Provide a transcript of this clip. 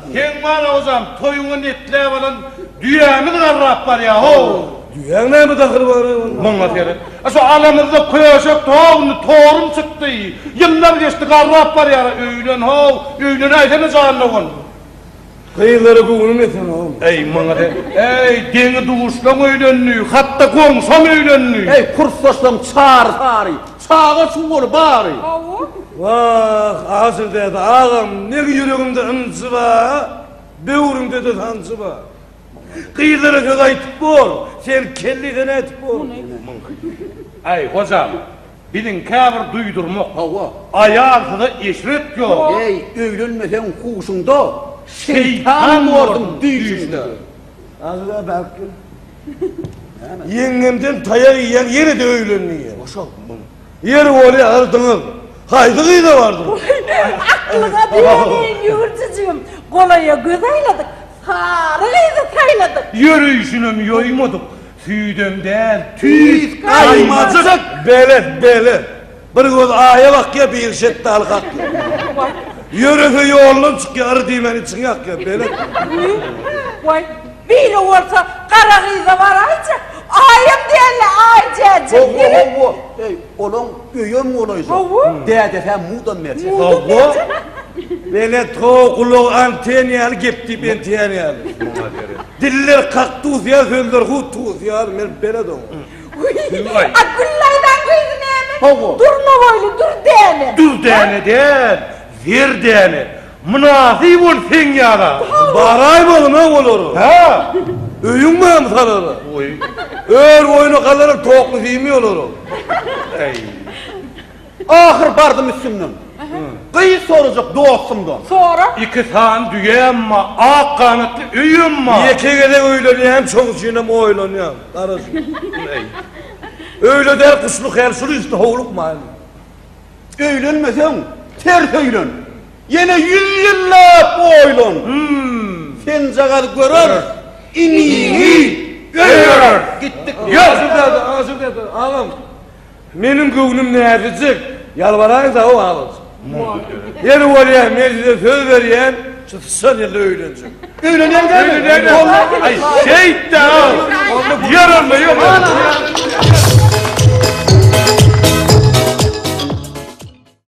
tarafına. Sen bana o zaman toyunun etle falan düğümü karrap var ya ho. Düğün ne mi takır var? Bana seyret. Şu alamızda koyaşak torun çıktı. Yıllar geçti karrap var ya öğlen ho. Öğlen aytene canlı on. Kıyıları kuğunun eten oğlum. Ey bana seyret. Ey deni doğuşlan öğlenlüğü. Hatta komşam öğlenlüğü. Ey kurslaşlam çağır. Çağa çuğur bari. Vah asıl dedi ağam ne yüreğimde ıncı var. Böğrümde de sancı var. Kıyıları kıgaytıp bol. Sen kelliden etip bol. Ey hocam. Bilin kabir duydurmak. Hava. Ayağında eşret yok. Ey öğlenmesen kuşunda şeytan vurdum düğüşünde. Ağzına belki. Yengemden tayak yiyen yeri de öğlenliyor. Boşal. Yer oraya ardınız. Haydi kıyıda vardır. Aklına diyemeyin yurtcucuğum. Kolaya göz ayladık. Sarıydı kayladık. Yürüyüşünü yoymadık. Süydüm değil, tüyt Kaymacık. Bele. Bir göz aya bak ya bir şet dalgak ya. Yürüfü yolun çık ya arı diyemen için yak ya bele. Vay bir olsa kara kıyıda var ayca. Ayım diyenle aycacım. Ey olan öyün mü olaysa? Hava. Dede sen muğdan mersin. Hava. Bele toğulu anteniyal gepti bentiyal. Diller kaktuz ya söndür hutuz ya men bele don. Akıllaydan kıydın emin. Hava. Durma böyle dur diyene. dur dene değil, ver dene. Münasip ol sen yara. Baray mı ne olur? Ha? Öyün mü hem sararı? Oy. Ör oyunu kalırım toğlu değil mi olur? Ey. Ahır bardım üstümden. Kıyı soracak dostumdan. Sonra İki san düğen ma, ak kanatlı üyüm ma. Yeke gede öyle hem çok çiğnem oylanıyor. Karışım. Ey. Öyle der kuşluk her sürü üstü hoğluk mu? Öğlenmesen ters öğlen. Yine 100 yıllık oylan. Sen cagar görür. İniği görür. Gittik. Ağzım dedi. Ağam. Benim göğnüm neredecek? Yalvarayım da o ağız. Yeni oraya meclise söz veriyen çıtsan yerle öğlenecek. Öğlenen geldi. Ay şeytan. Yarın mı yok?